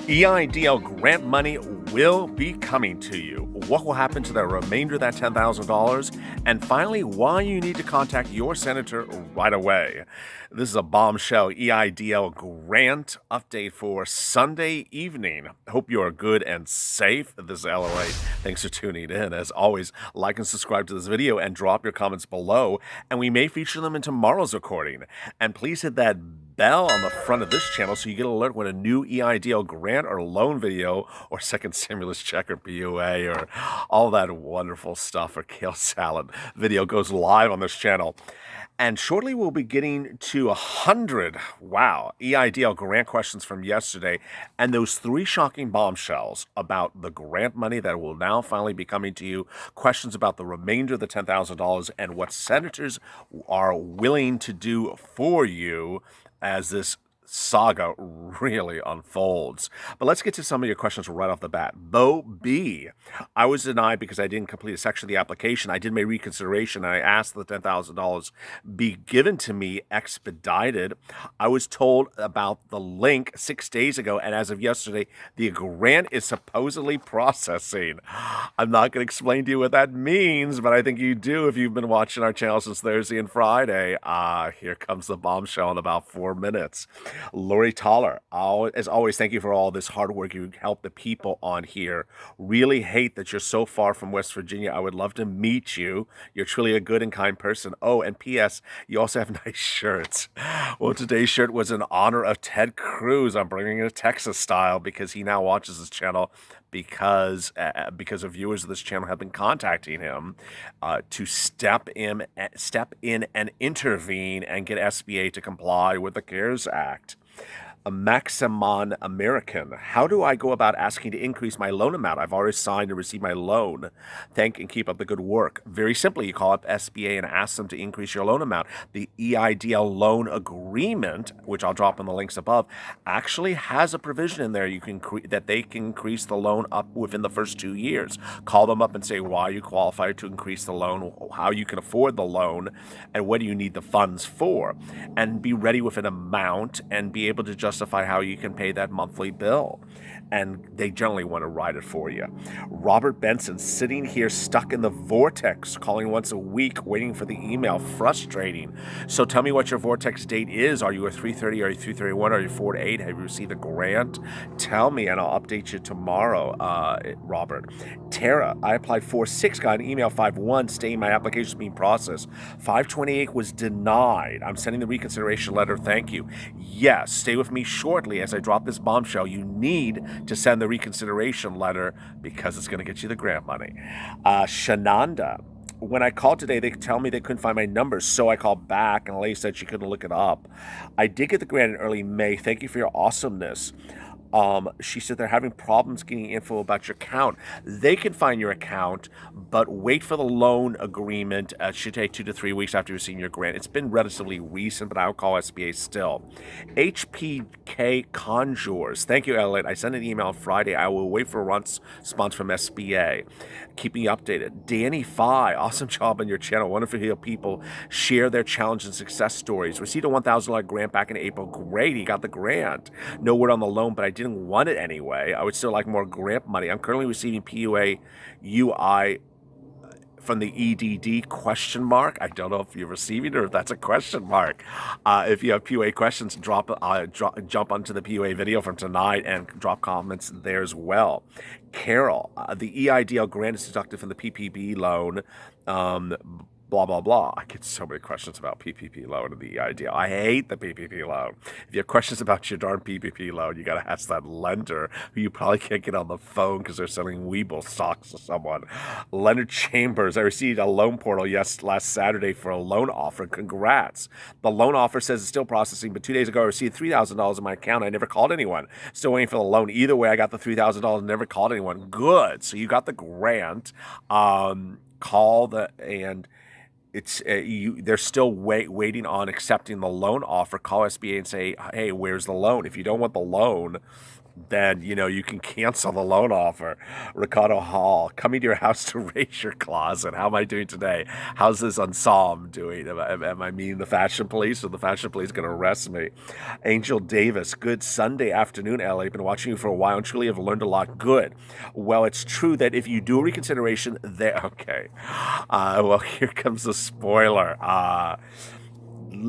EIDL grant money will be coming to you. What will happen to the remainder of that $10,000? And finally, why you need to contact your senator right away. This is a Bombshell EIDL grant update for Sunday evening. Hope you are good and safe. This is LALATE. Thanks for tuning in. As always, like and subscribe to this video and drop your comments below, and we may feature them in tomorrow's recording. And please hit that bell on the front of this channel so you get an alert when a new EIDL grant or loan video or second stimulus check or PUA or all that wonderful stuff or kale salad video goes live on this channel. And shortly we'll be getting to 100, EIDL grant questions from yesterday, and those 3 shocking bombshells about the grant money that will now finally be coming to you, questions about the remainder of the $10,000, and what senators are willing to do for you as this saga really unfolds. But let's get to some of your questions right off the bat. Bo B. I was denied because I didn't complete a section of the application. I did my reconsideration and I asked the $10,000 be given to me expedited. I was told about the link 6 days ago, and as of yesterday, the grant is supposedly processing. I'm not going to explain to you what that means, but I think you do if you've been watching our channel since Thursday and Friday. Here comes the bombshell in about 4 minutes. Lori Toller, as always, thank you for all this hard work. You help the people on here. Really hate that you're so far from West Virginia. I would love to meet you. You're truly a good and kind person. Oh, and P.S., you also have nice shirts. Well, today's shirt was in honor of Ted Cruz. I'm bringing it Texas style because he now watches this channel because of viewers of this channel have been contacting him to step in and intervene and get SBA to comply with the CARES Act. A Maximon American. How do I go about asking to increase my loan amount? I've already signed and received my loan. Thank and keep up the good work. Very simply, you call up SBA and ask them to increase your loan amount. The EIDL loan agreement, which I'll drop in the links above, actually has a provision in there that they can increase the loan up within the first 2 years. Call them up and say why you qualify to increase the loan, how you can afford the loan, and what do you need the funds for, and be ready with an amount and be able to justify how you can pay that monthly bill. And they generally want to write it for you. Robert Benson, sitting here stuck in the vortex, calling once a week, waiting for the email. Frustrating. So tell me what your vortex date is. Are you a 330? Are you 331? Are you 4 to 8? Have you received a grant? Tell me and I'll update you tomorrow, Robert. Tara, I applied 4/6, got an email 5/1 stating my application is being processed. 5/28 was denied. I'm sending the reconsideration letter. Thank you. Yes, stay with me shortly as I drop this bombshell. You need to send the reconsideration letter because it's going to get you the grant money. Shananda, when I called today, they tell me they couldn't find my number, so I called back, and a lady said she couldn't look it up. I did get the grant in early May. Thank you for your awesomeness. She said they're having problems getting info about your account. They can find your account, but wait for the loan agreement. It should take 2 to 3 weeks after you've seen your grant. It's been relatively recent, but I'll call SBA still. HPK Conjures. Thank you, Elliot. I sent an email on Friday. I will wait for a response from SBA. Keep me updated. Danny Fi, awesome job on your channel. Wonderful to hear people share their challenge and success stories. Received a $1,000 grant back in April. Great, he got the grant. No word on the loan, but I didn't want it anyway. I would still like more grant money. I'm currently receiving PUA UI from the EDD question mark. I don't know if you're receiving it or if that's a question mark. If you have PUA questions, jump onto the PUA video from tonight and drop comments there as well. Carol, the EIDL grant is deducted from the PPP loan. Blah, blah, blah. I get so many questions about PPP loan and the EIDL. I hate the PPP loan. If you have questions about your darn PPP loan, you got to ask that lender who you probably can't get on the phone because they're selling Weeble stocks to someone. Leonard Chambers, I received a loan portal last Saturday for a loan offer. Congrats. The loan offer says it's still processing, but 2 days ago I received $3,000 in my account. I never called anyone. Still waiting for the loan. Either way, I got the $3,000 and never called anyone. Good. So you got the grant. They're still waiting on accepting the loan offer. Call SBA and say, hey, where's the loan? If you don't want the loan, then you can cancel the loan offer. Ricardo Hall, coming to your house to raise your closet. How am I doing today? How's this ensemble doing? Am I meeting the fashion police, or the fashion police going to arrest me? Angel Davis, good Sunday afternoon, LA. Been watching you for a while and truly have learned a lot. Good. Well, it's true that if you do a reconsideration, okay. Well, here comes the spoiler.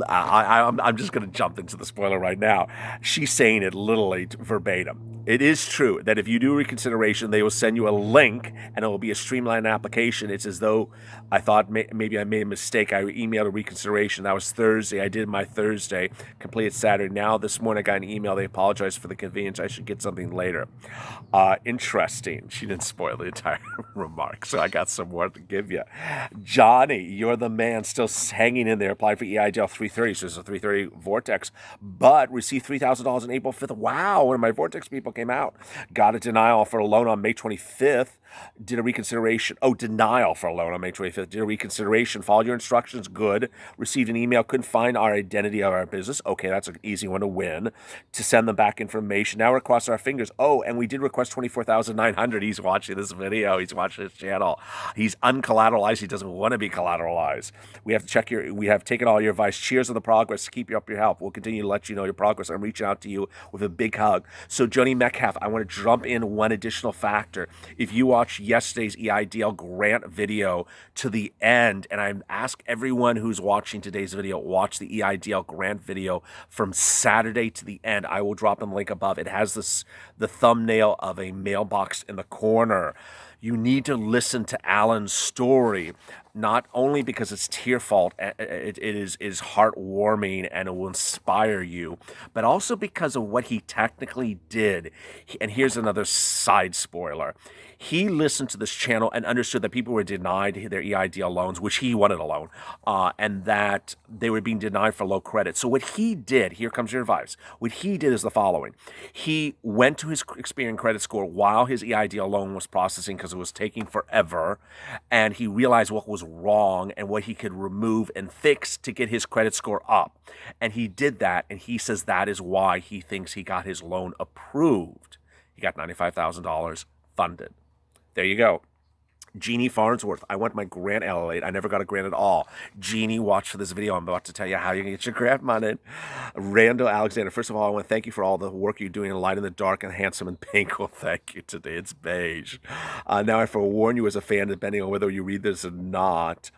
I'm just going to jump into the spoiler right now. She's saying it literally verbatim. It is true that if you do reconsideration, they will send you a link and it will be a streamlined application. It's as though I thought maybe I made a mistake. I emailed a reconsideration. That was Thursday. I did my Thursday, completed Saturday. Now this morning I got an email. They apologized for the convenience. I should get something later. Interesting. She didn't spoil the entire remark, so I got some more to give you. Johnny, you're the man, still hanging in there. Applied for EIDL 330, so it's a 330 Vortex, but received $3,000 on April 5th. Wow, one of my Vortex people came out. Got a denial for a loan on May 25th. Did a reconsideration. Denial for a loan on May 25th. Did a reconsideration. Followed your instructions. Good. Received an email. Couldn't find our identity of our business. Okay, that's an easy one to win. To send them back information. Now we're crossing our fingers. And we did request $24,900. He's watching this video. He's watching this channel. He's uncollateralized. He doesn't want to be collateralized. We have to check we have taken all your advice. Cheers on the progress. Keep you up your help. We'll continue to let you know your progress. I'm reaching out to you with a big hug. So Joni Metcalf, I want to jump in one additional factor. If you watch yesterday's EIDL grant video to the end, and I ask everyone who's watching today's video, watch the EIDL grant video from Saturday to the end. I will drop in the link above. It has the thumbnail of a mailbox in the corner. You need to listen to Alan's story, not only because it's tearful, it is heartwarming and it will inspire you, but also because of what he technically did. And here's another side spoiler. He listened to this channel and understood that people were denied their EIDL loans, which he wanted a loan, and that they were being denied for low credit. So what he did, here comes your advice, what he did is the following. He went to his Experian credit score while his EIDL loan was processing because it was taking forever, and he realized what was wrong and what he could remove and fix to get his credit score up. And he did that, and he says that is why he thinks he got his loan approved. He got $95,000 funded. There you go. Jeannie Farnsworth, I want my grant LALATE. I never got a grant at all. Jeannie, watch for this video. I'm about to tell you how you can get your grant money. Randall Alexander, first of all, I want to thank you for all the work you're doing in light in the dark and handsome and pink. Well, thank you. Today it's beige. Now I forewarn you as a fan, depending on whether you read this or not,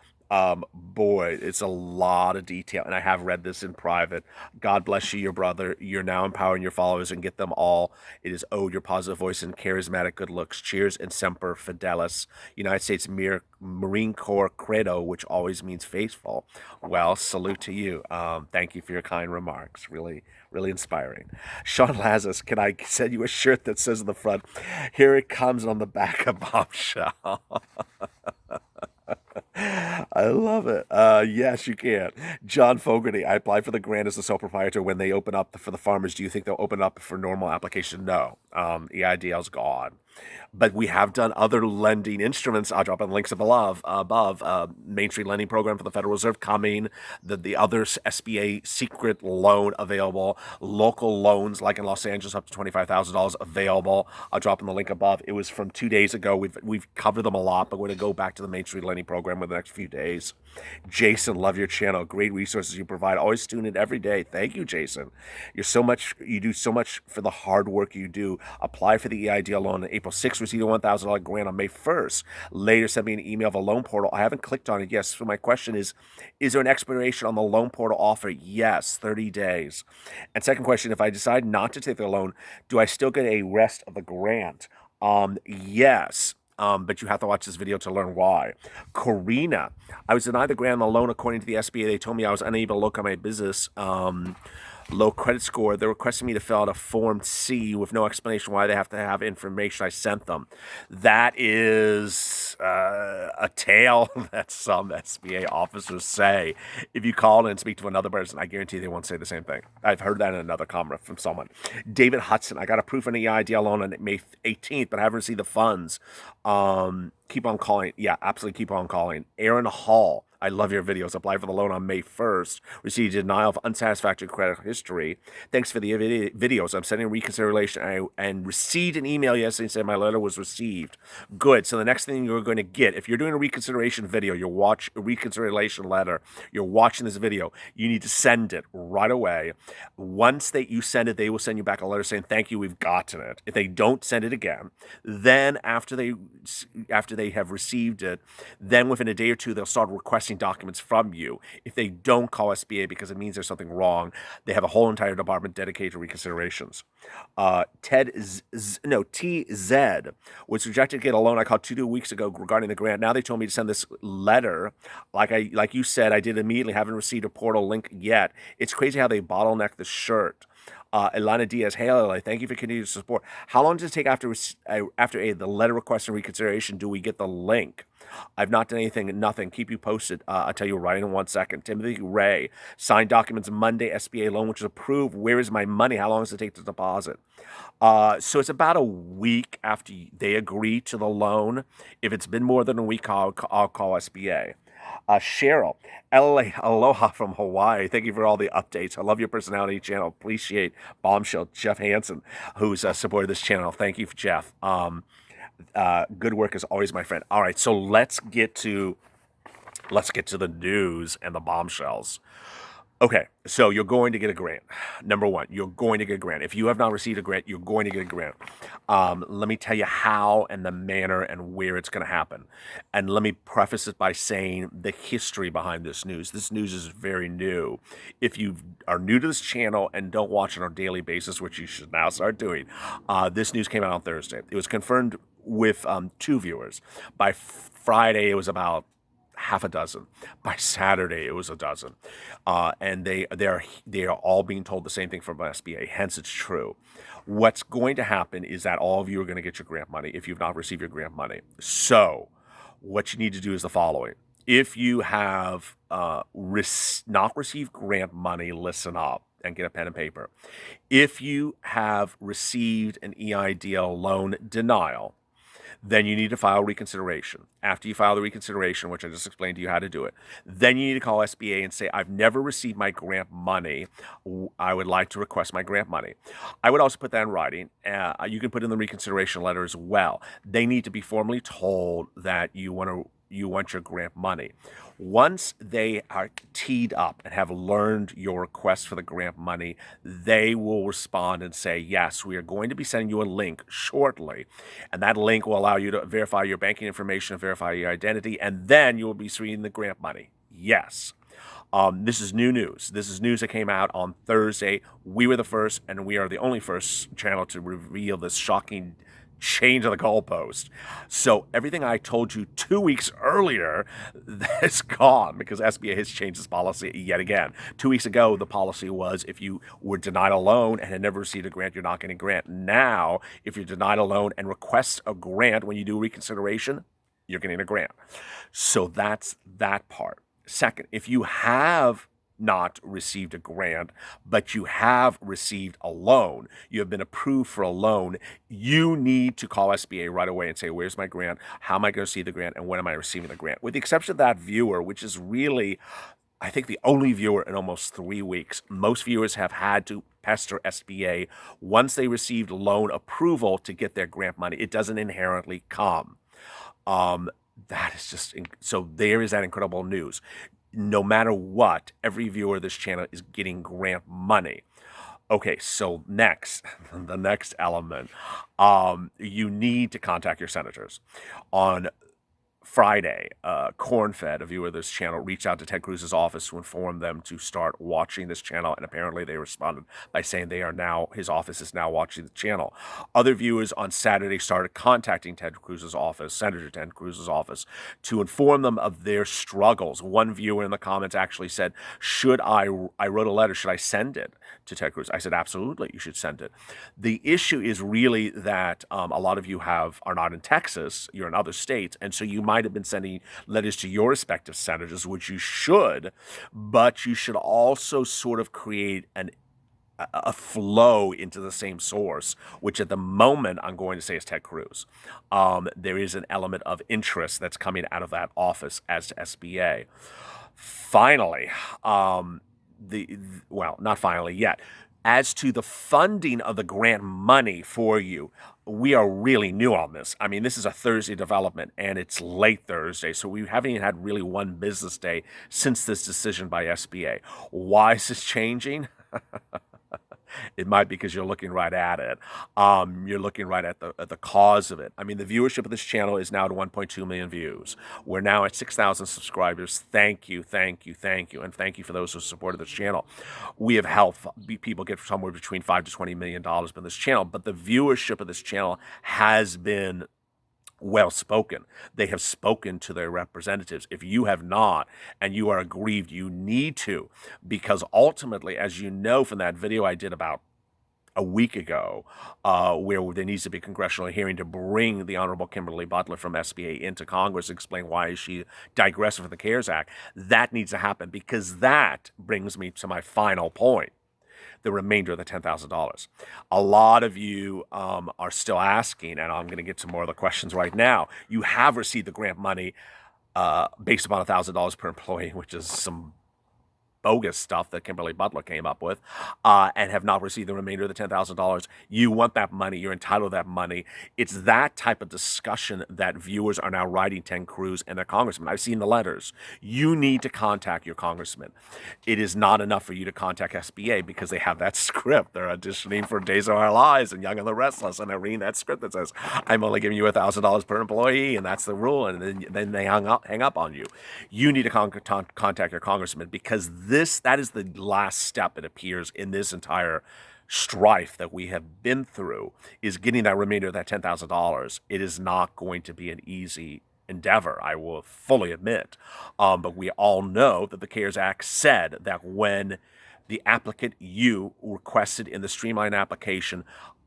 boy, it's a lot of detail, and I have read this in private. God bless you, your brother. You're now empowering your followers and get them all. It is owed your positive voice and charismatic good looks. Cheers and semper fidelis. United States Marine Corps credo, which always means faithful. Well, salute to you. Thank you for your kind remarks. Really, really inspiring. Sean Lazarus, can I send you a shirt that says on the front, "Here it comes," on the back of Bombshell? I love it. Yes, you can. John Fogarty, I applied for the grant as a sole proprietor. When they open up for the farmers, do you think they'll open up for normal application? No. EIDL's gone. But we have done other lending instruments. I'll drop in links above. Main Street Lending Program for the Federal Reserve coming. The other SBA secret loan available. Local loans, like in Los Angeles, up to $25,000 available. I'll drop in the link above. It was from 2 days ago. We've covered them a lot, but we're going to go back to the Main Street Lending Program in the next few days. Jason, love your channel. Great resources you provide. Always tune in every day. Thank you, Jason. You do so much for the hard work you do. Apply for the EIDL loan on April 6th. Receive a $1,000 grant on May 1st. Later, send me an email of a loan portal. I haven't clicked on it yet. So my question is there an expiration on the loan portal offer? Yes, 30 days. And second question, if I decide not to take the loan, do I still get a rest of the grant? Yes. But you have to watch this video to learn why. Karina, I was denied the grant on the loan according to the SBA. They told me I was unable to look at my business low credit score. They're requesting me to fill out a Form C with no explanation why they have to have information I sent them. That is a tale that some SBA officers say. If you call in and speak to another person, I guarantee they won't say the same thing. I've heard that in another comment from someone. David Hudson, I got approved for an EIDL loan on May 18th, but I haven't received the funds. Keep on calling. Yeah, absolutely keep on calling. Aaron Hall, I love your videos. Applied for the loan on May 1st. Received denial of unsatisfactory credit history. Thanks for the videos. I'm sending reconsideration and received an email yesterday saying my letter was received. Good. So the next thing you're going to get, if you're doing a reconsideration video, you watch a reconsideration letter, you're watching this video, you need to send it right away. Once you send it, they will send you back a letter saying, thank you, we've gotten it. If they don't send it again, then after they have received it, then within a day or two, they'll start requesting documents from you. If they don't call SBA because it means there's something wrong, they have a whole entire department dedicated to reconsiderations. TZ was rejected to get a loan I called 2 weeks ago regarding the grant. Now they told me to send this letter. Like you said, I did immediately. Haven't received a portal link yet. It's crazy how they bottleneck the shirt. Ilana Diaz, hey, LA, thank you for continued support. How long does it take after the letter request and reconsideration do we get the link? I've not done anything, nothing. Keep you posted. I'll tell you right in 1 second. Timothy Ray, signed documents Monday, SBA loan, which is approved. Where is my money? How long does it take to deposit? So it's about a week after they agree to the loan. If it's been more than a week, I'll call SBA. Cheryl, LA, aloha from Hawaii. Thank you for all the updates. I love your personality channel. Appreciate Bombshell, Jeff Hansen, who's supported this channel. Thank you, Jeff. Good work is always, my friend. All right, so let's get to the news and the bombshells. Okay, so you're going to get a grant. Number one, you're going to get a grant. If you have not received a grant, you're going to get a grant. Let me tell you how and the manner and where it's going to happen. And let me preface it by saying the history behind this news. This news is very new. If you are new to this channel and don't watch it on a daily basis, which you should now start doing, this news came out on Thursday. It was confirmed with 2 viewers. By Friday, it was about half a dozen. By Saturday, it was a dozen. And they are all being told the same thing from SBA, hence it's true. What's going to happen is that all of you are going to get your grant money if you've not received your grant money. So what you need to do is the following. If you have not received grant money, listen up and get a pen and paper. If you have received an EIDL loan denial, then you need to file reconsideration. After you file the reconsideration, which I just explained to you how to do it, then you need to call SBA and say, I've never received my grant money. I would like to request my grant money. I would also put that in writing. You can put in the reconsideration letter as well. They need to be formally told that you want your grant money. Once they are teed up and have learned your request for the grant money, they will respond and say, yes, we are going to be sending you a link shortly. And that link will allow you to verify your banking information, verify your identity, and then you will be receiving the grant money. Yes. This is new news. This is news that came out on Thursday. We were the first, and we are the only first channel to reveal this shocking change of the goalpost. So everything I told you 2 weeks earlier, that's gone because SBA has changed its policy yet again. 2 weeks ago, the policy was if you were denied a loan and had never received a grant, you're not getting a grant. Now, if you're denied a loan and request a grant when you do reconsideration, you're getting a grant. So that's that part. Second, if you have not received a grant, but you have received a loan, you have been approved for a loan, you need to call SBA right away and say, where's my grant? How am I going to see the grant? And when am I receiving the grant? With the exception of that viewer, which is really, I think, the only viewer in almost 3 weeks. Most viewers have had to pester SBA once they received loan approval to get their grant money. It doesn't inherently come. That is just, so there is that incredible news. No matter what, every viewer of this channel is getting grant money. Okay, so next, the next element, you need to contact your senators. On Friday, Cornfed, a viewer of this channel, reached out to Ted Cruz's office to inform them to start watching this channel, and apparently they responded by saying his office is now watching the channel. Other viewers on Saturday started contacting Ted Cruz's office, Senator Ted Cruz's office, to inform them of their struggles. One viewer in the comments actually said, I wrote a letter, should I send it to Ted Cruz? I said, absolutely, you should send it. The issue is really that a lot of you are not in Texas, you're in other states, and so you might have been sending letters to your respective senators, which you should, but you should also sort of create a flow into the same source, which at the moment I'm going to say is Ted Cruz. There is an element of interest that's coming out of that office as to SBA. Finally, well, not finally yet. As to the funding of the grant money for you, we are really new on this. I mean, this is a Thursday development, and it's late Thursday, so we haven't even had really one business day since this decision by SBA. Why is this changing? It might be because you're looking right at it. You're looking right at the cause of it. I mean, the viewership of this channel is now at 1.2 million views. We're now at 6,000 subscribers. Thank you, thank you, thank you, and thank you for those who supported this channel. We have helped people get somewhere between $5 to $20 million from this channel, but the viewership of this channel has been well spoken. They have spoken to their representatives. If you have not and you are aggrieved, you need to, because ultimately, as you know from that video I did about a week ago, where there needs to be a congressional hearing to bring the Honorable Kimberly Butler from SBA into Congress, explain why she digressed from the CARES Act. That needs to happen, because that brings me to my final point. The remainder of the $10,000. A lot of you are still asking, and I'm going to get to more of the questions right now. You have received the grant money based upon $1,000 per employee, which is some bogus stuff that Kimberly Butler came up with, and have not received the remainder of the $10,000. You want that money. You're entitled to that money. It's that type of discussion that viewers are now writing Ted Cruz and their congressman. I've seen the letters. You need to contact your congressman. It is not enough for you to contact SBA because they have that script. They're auditioning for Days of Our Lives and Young and the Restless, and they're reading that script that says, I'm only giving you $1,000 per employee, and that's the rule, and then they hang up on you. You need to contact your congressman, because that is the last step, it appears, in this entire strife that we have been through, is getting that remainder of that $10,000. It is not going to be an easy endeavor, I will fully admit. But we all know that the CARES Act said that when the applicant, you, requested in the streamlined application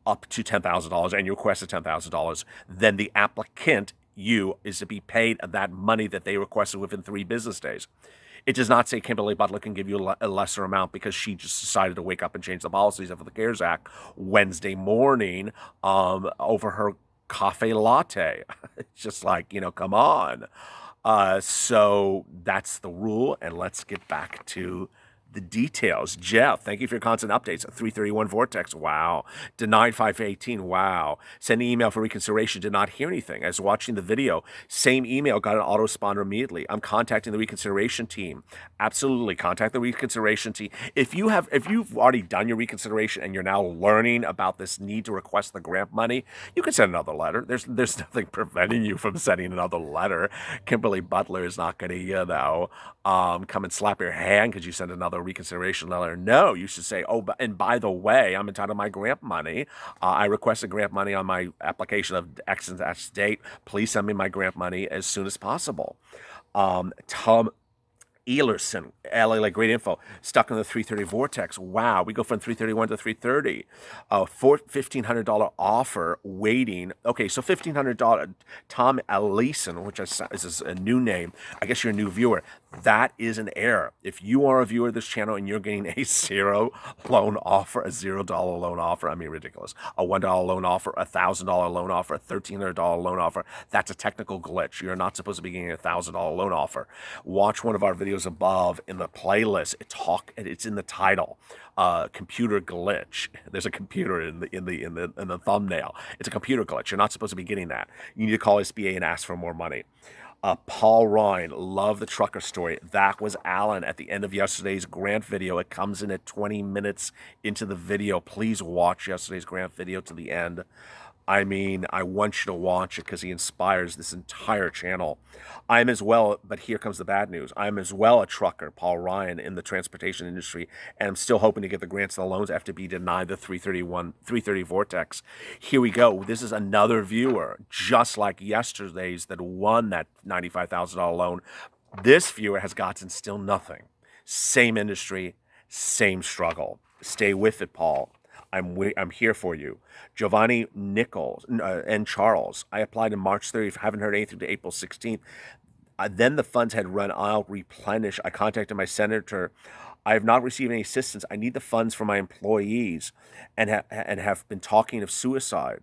up to $10,000, and you requested $10,000, then the applicant, you, is to be paid that money that they requested within 3 business days. It does not say Kimberly Butler can give you a lesser amount because she just decided to wake up and change the policies of the CARES Act Wednesday morning over her cafe latte. It's just like, come on. So that's the rule, and let's get back to the details. Jeff, thank you for your constant updates. 331 Vortex, wow. Denied 518, wow. Sending email for reconsideration, did not hear anything. I was watching the video, same email, got an autoresponder immediately. I'm contacting the reconsideration team. Absolutely, contact the reconsideration team. If you've already done your reconsideration and you're now learning about this need to request the grant money, you can send another letter. There's nothing preventing you from sending another letter. Kimberly Butler is not going to, come and slap your hand because you send another reconsideration letter. No, you should say, oh, and by the way, I'm entitled to my grant money. I requested grant money on my application of X and X date. Please send me my grant money as soon as possible. Tom Elerson, LA, great info. Stuck in the 330 vortex. Wow, we go from 331 to 330. $1,500 offer waiting. Okay, so $1,500. Tom Elerson, which is a new name. I guess you're a new viewer. That is an error. If you are a viewer of this channel and you're getting a $0 loan offer, a $0 loan offer, I mean, ridiculous. A $1 loan offer, a $1,000 loan offer, a $1,300 loan offer, that's a technical glitch. You're not supposed to be getting a $1,000 loan offer. Watch one of our videos above in the playlist. It's in the title. Computer glitch. There's a computer in the thumbnail. It's a computer glitch. You're not supposed to be getting that. You need to call SBA and ask for more money. Paul Ryan, love the trucker story. That was Alan at the end of yesterday's grant video. It comes in at 20 minutes into the video. Please watch yesterday's grant video to the end. I mean, I want you to watch it because he inspires this entire channel. I'm as well, but here comes the bad news. I'm as well a trucker, Paul Ryan, in the transportation industry, and I'm still hoping to get the grants and the loans after being denied the 330 Vortex. Here we go. This is another viewer, just like yesterday's, that won that $95,000 loan. This viewer has gotten still nothing. Same industry, same struggle. Stay with it, Paul. I'm here for you. Giovanni Nichols and Charles. I applied on March 30th. Haven't heard anything to April 16th. Then the funds had run out, replenished. I contacted my senator I have not received any assistance. I need the funds for my employees and have been talking of suicide.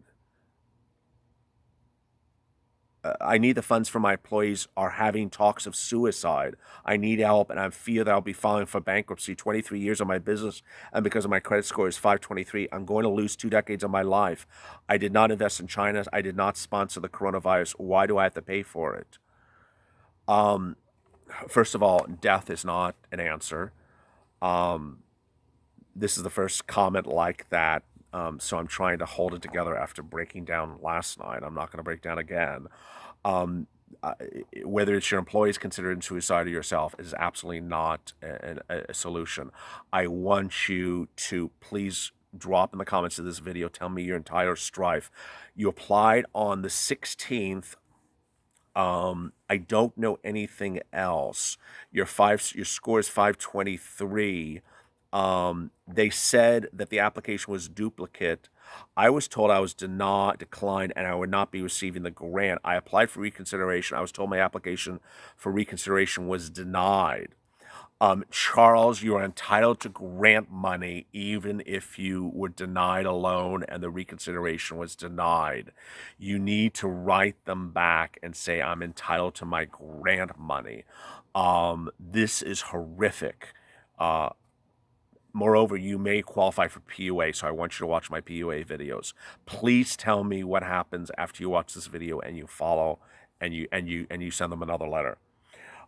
I need the funds for my employees are having talks of suicide. I need help, and I fear that I'll be filing for bankruptcy. 23 years of my business, and because of my credit score is 523, I'm going to lose 2 decades of my life. I did not invest in China. I did not sponsor the coronavirus. Why do I have to pay for it? First of all, death is not an answer. This is the first comment like that, so I'm trying to hold it together after breaking down last night. I'm not going to break down again. Um, Whether it's your employees considering suicide or yourself is absolutely not a solution. I want you to please drop in the comments of this video, tell me your entire strife. You applied on the 16th. I don't know anything else. Your score is 523. They said that the application was duplicate. I was told I was declined and I would not be receiving the grant. I applied for reconsideration. I was told my application for reconsideration was denied. Charles, you are entitled to grant money even if you were denied a loan and the reconsideration was denied. You need to write them back and say, I'm entitled to my grant money. This is horrific. Moreover, you may qualify for PUA, so I want you to watch my PUA videos. Please tell me what happens after you watch this video and you follow and you send them another letter.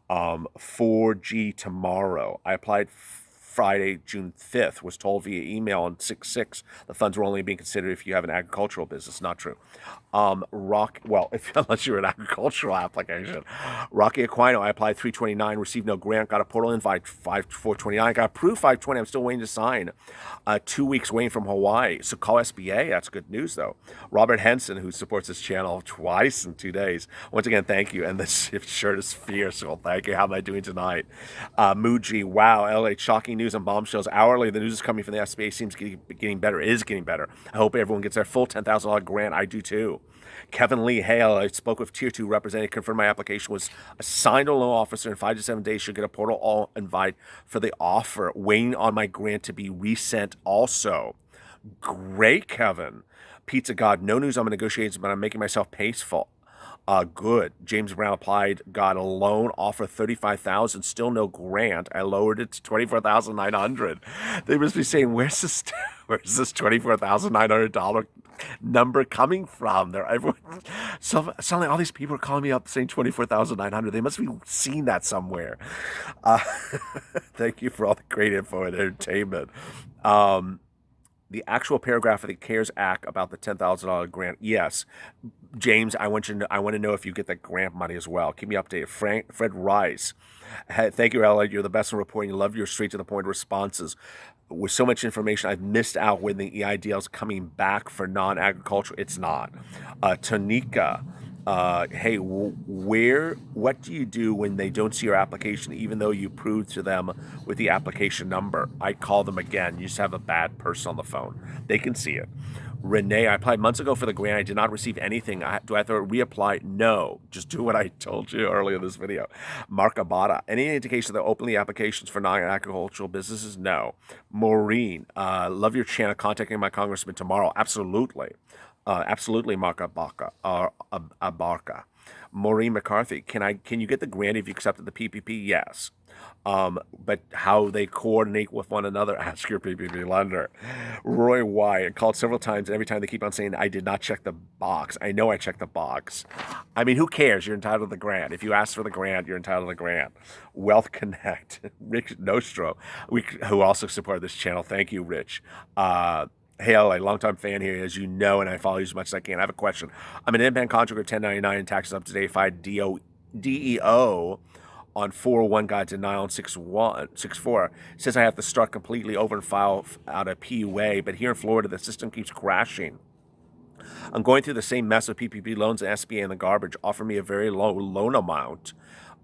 4G tomorrow. I applied Friday, June 5th, was told via email on 6/6 the funds were only being considered if you have an agricultural business. Not true. Unless you're an agricultural application. Rocky Aquino, I applied 329, received no grant, got a portal invite 429, got approved 520. I'm still waiting to sign. 2 weeks waiting from Hawaii. So call SBA. That's good news, though. Robert Henson, who supports this channel twice in 2 days. Once again, thank you. And this shirt is fierce. Well, thank you. How am I doing tonight? Muji, wow. LA, shocking news on Bombshells. Hourly, the news is coming from the SBA. Seems getting better. It is getting better. I hope everyone gets their full $10,000 grant. I do too. Kevin Lee Hale, I spoke with Tier 2 representative, confirmed my application was assigned to a loan officer in 5 to 7 days. Should get a portal all invite for the offer. Waiting on my grant to be resent also. Great, Kevin. Pizza God, no news on my negotiations, but I'm making myself paceful. Good. James Brown applied, got a loan offer $35,000, still no grant. I lowered it to $24,900. They must be saying, where's this $24,900 number coming from? Suddenly all these people are calling me up saying $24,900. They must be seeing that somewhere. Thank you for all the great info and entertainment. The actual paragraph of the CARES Act about the $10,000 grant. Yes, James, I want to know if you get that grant money as well. Keep me updated. Fred Rice, thank you, Ella. You're the best in reporting. Love your straight to the point responses. With so much information, I've missed out when the EIDL is coming back for non-agricultural. It's not. Tanika. Hey, what do you do when they don't see your application, even though you proved to them with the application number? I call them again. You just have a bad person on the phone. They can see it. Renee, I applied months ago for the grant. I did not receive anything. Do I have to reapply? No. Just do what I told you earlier in this video. Mark Abada, any indication that openly applications for non-agricultural businesses? No. Maureen, love your channel. Contacting my congressman tomorrow. Absolutely. Absolutely, Mark Abarca. Maureen McCarthy, can you get the grant if you accepted the PPP? Yes. But how they coordinate with one another, ask your PPP lender. Roy Wyatt, called several times, and every time they keep on saying, I did not check the box. I know I checked the box. I mean, who cares? You're entitled to the grant. If you ask for the grant, you're entitled to the grant. Wealth Connect, Rick Nostro, who also supported this channel. Thank you, Rich. Hey, a longtime fan here, as you know, and I follow you as much as I can. I have a question. I'm an independent contractor, 1099, and taxes up to date. If I DEO on 401 got denial on 64, says I have to start completely over and file out a PUA, but here in Florida, the system keeps crashing. I'm going through the same mess of PPP loans and SBA in the garbage. Offer me a very low loan amount.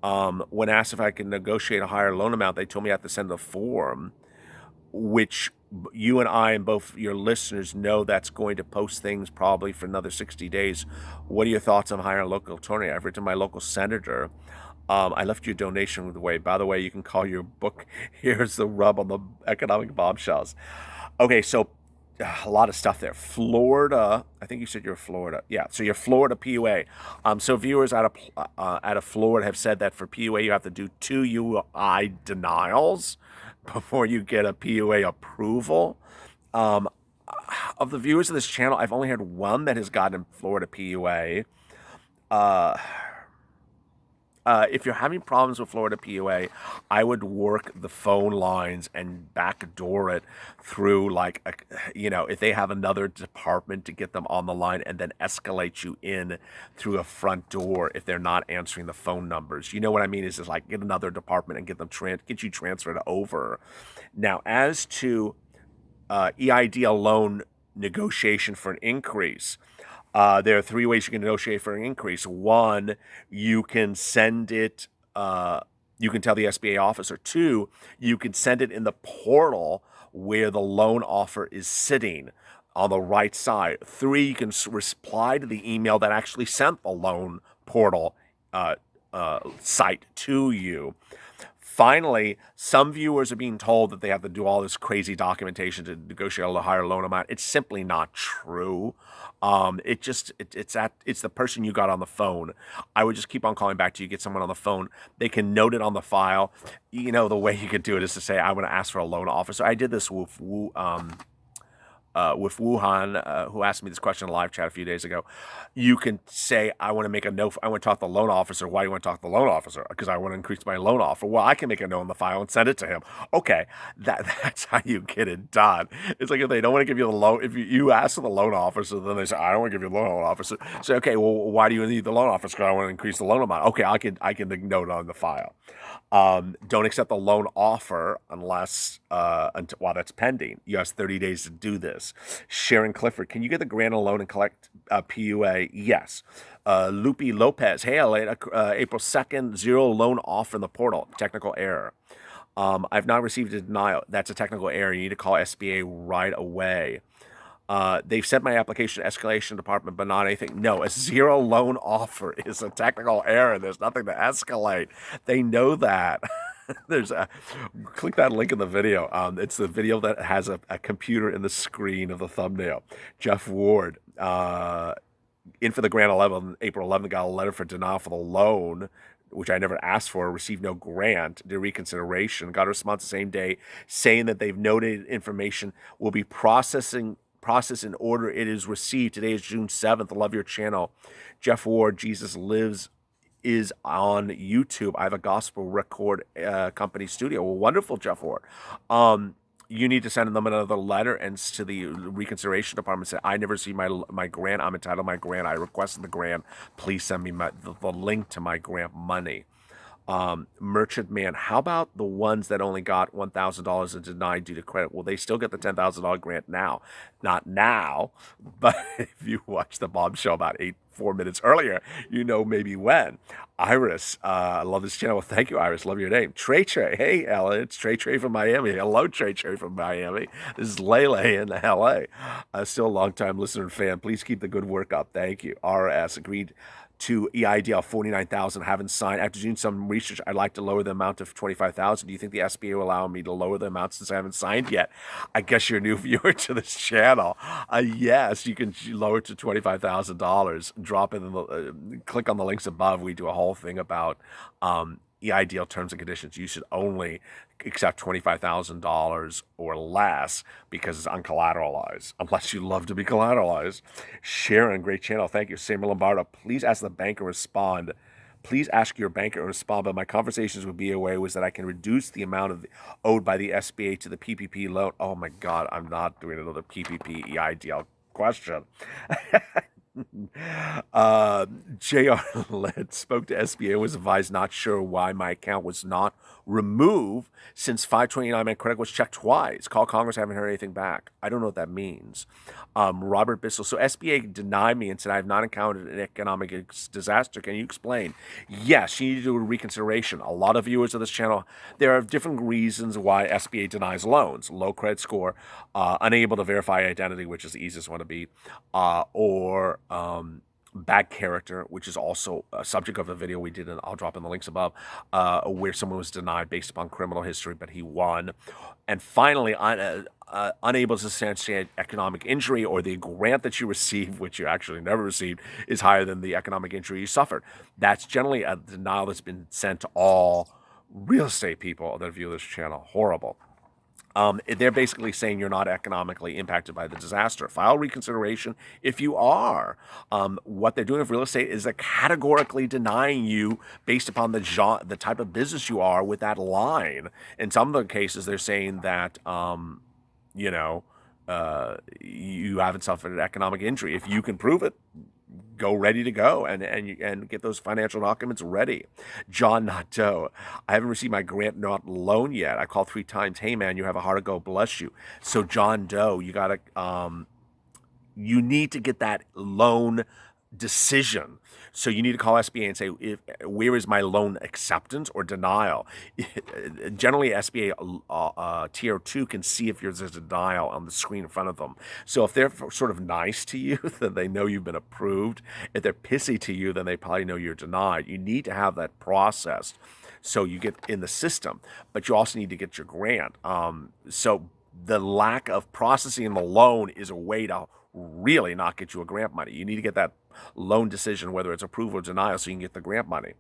When asked if I can negotiate a higher loan amount, they told me I have to send a form, which you and I and both your listeners know that's going to post things probably for another 60 days. What are your thoughts on higher local attorney? I've written to my local senator. I left your donation away. By the way, you can call your book Here's the Rub on the Economic Bombshells. Okay, so a lot of stuff there. Florida, I think you said you're Florida. Yeah, so you're Florida PUA. So viewers out of Florida have said that for PUA you have to do 2 UI denials before you get a PUA approval. Um, of the viewers of this channel, I've only had one that has gotten Florida PUA. Uh, if you're having problems with Florida PUA, I would work the phone lines and backdoor it through, like, if they have another department, to get them on the line and then escalate you in through a front door if they're not answering the phone numbers. You know what I mean? Is just like get another department and get you transferred over. Now, as to EIDL loan negotiation for an increase. There are 3 ways you can negotiate for an increase. One, you can send it, you can tell the SBA officer. 2, you can send it in the portal where the loan offer is sitting on the right side. 3, you can reply to the email that actually sent the loan portal site to you. Finally, some viewers are being told that they have to do all this crazy documentation to negotiate a higher loan amount. It's simply not true. It's the person you got on the phone. I would just keep on calling back to you, get someone on the phone. They can note it on the file. The way you could do it is to say, I want to ask for a loan officer. I did this with Wuhan, who asked me this question in a live chat a few days ago. You can say, I want to make a note. I want to talk to the loan officer. Why do you want to talk to the loan officer? Because I want to increase my loan offer. Well, I can make a note in the file and send it to him. Okay, that's how you get it done. It's like if they don't want to give you the loan, if you ask for the loan officer, then they say, I don't want to give you the loan officer. So, okay, well, why do you need the loan officer? Because I want to increase the loan amount. Okay, I can note on the file. Don't accept the loan offer unless while that's pending. You have 30 days to do this. Sharon Clifford, can you get the grant and loan and collect PUA? Yes. Lupe Lopez, hey, LALATE, April 2nd, 0 loan offer in the portal. Technical error. I've not received a denial. That's a technical error. You need to call SBA right away. They've sent my application to escalation department, but not anything. No, a 0 loan offer is a technical error. There's nothing to escalate. They know that. Click that link in the video. It's the video that has a computer in the screen of the thumbnail. Jeff Ward, in for the grant April 11th, got a letter for denial for the loan, which I never asked for, received no grant, did reconsideration, got a response the same day saying that they've noted information will be processed in order it is received. Today is June 7th. Love your channel. Jeff Ward, Jesus Lives, is on YouTube. I have a gospel record company studio. Well, wonderful, Jeff Ward. You need to send them another letter and to the reconsideration department, say, I never see my grant. I'm entitled to my grant. I requested the grant. Please send me the link to my grant money. Merchant Man, how about the ones that only got $1,000 and denied due to credit? Will they still get the $10,000 grant now? Not now, but if you watch the Bombshell about 4 minutes earlier, maybe when. Iris, I love this channel. Well, thank you, Iris. Love your name. Trey, hey, Ella, it's Trey from Miami. Hello, Trey from Miami. This is LALATE in LA. Still a long-time listener and fan. Please keep the good work up. Thank you. RS agreed to EIDL 49,000. Haven't signed. After doing some research, I'd like to lower the amount to 25,000. Do you think the SBA will allow me to lower the amount since I haven't signed yet? I guess you're a new viewer to this channel. Yes, you can lower it to $25,000. Drop it click on the links above. We do a whole thing about EIDL terms and conditions. You should only accept $25,000 or less because it's uncollateralized, unless you love to be collateralized. Sharon, great channel. Thank you. Samuel Lombardo, please ask the banker respond. Please ask your banker to respond. But my conversations with BOA was that I can reduce the amount owed by the SBA to the PPP loan. Oh my God, I'm not doing another PPP EIDL question. JR Led spoke to SBA, was advised not sure why my account was not removed since 529 my credit was checked twice. Call Congress, haven't heard anything back. I don't know what that means. Robert Bissell, so SBA denied me and said I have not encountered an economic disaster. Can you explain? Yes, you need to do a reconsideration. A lot of viewers of this channel, there are different reasons why SBA denies loans. Low credit score, unable to verify identity, which is the easiest one to beat, or bad character, which is also a subject of a video we did, and I'll drop in the links above, where someone was denied based upon criminal history, but he won. And finally, unable to substantiate economic injury, or the grant that you receive, which you actually never received, is higher than the economic injury you suffered. That's generally a denial that's been sent to all real estate people that view this channel. Horrible. They're basically saying you're not economically impacted by the disaster. File reconsideration if you are. What they're doing with real estate is they're categorically denying you based upon the type of business you are with that line. In some of the cases, they're saying that, you know, you haven't suffered an economic injury. If you can prove it, go ready to go and get those financial documents ready. John Nato, I haven't received my grant not loan yet. I called 3 times. Hey man, you have a heart of gold. Bless you. So John Doe, you gotta you need to get that loan decision. So you need to call SBA and say, where is my loan acceptance or denial? Generally, SBA Tier 2 can see if there's a denial on the screen in front of them. So if they're sort of nice to you, then they know you've been approved. If they're pissy to you, then they probably know you're denied. You need to have that processed so you get in the system. But you also need to get your grant. So the lack of processing the loan is a way to really not get you a grant money. You need to get that loan decision, whether it's approval or denial, so you can get the grant money.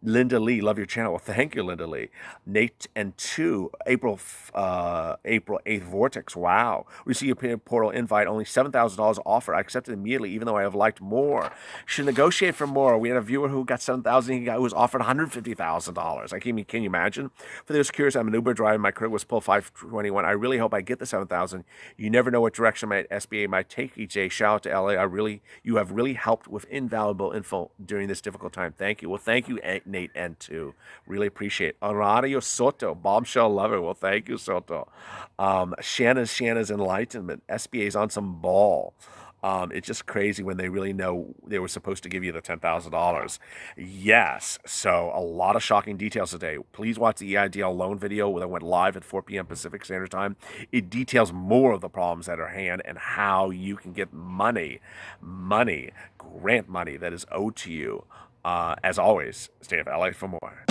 Linda Lee, love your channel. Well, thank you, Linda Lee. Nate and 2, April 8th, Vortex. Wow. We see your portal invite, only $7,000 offer. I accepted immediately, even though I have liked more. Should negotiate for more. We had a viewer who got $7,000. He was offered $150,000. Can you imagine? For those curious, I'm an Uber driver. My credit was pulled 521. I really hope I get the $7,000. You never know what direction my SBA might take each day. Shout out to LA. You have really helped with invaluable info during this difficult time. Thank you. Well, thank you, Nate and 2. Really appreciate it. Honorario Soto, Bombshell lover. Well, thank you, Soto. Shanna's enlightenment. SBA's on some ball. It's just crazy when they really know they were supposed to give you the $10,000. Yes, so a lot of shocking details today. Please watch the EIDL loan video that went live at 4 p.m. Pacific Standard Time. It details more of the problems at our hand and how you can get grant money that is owed to you. As always, stay at LA for more.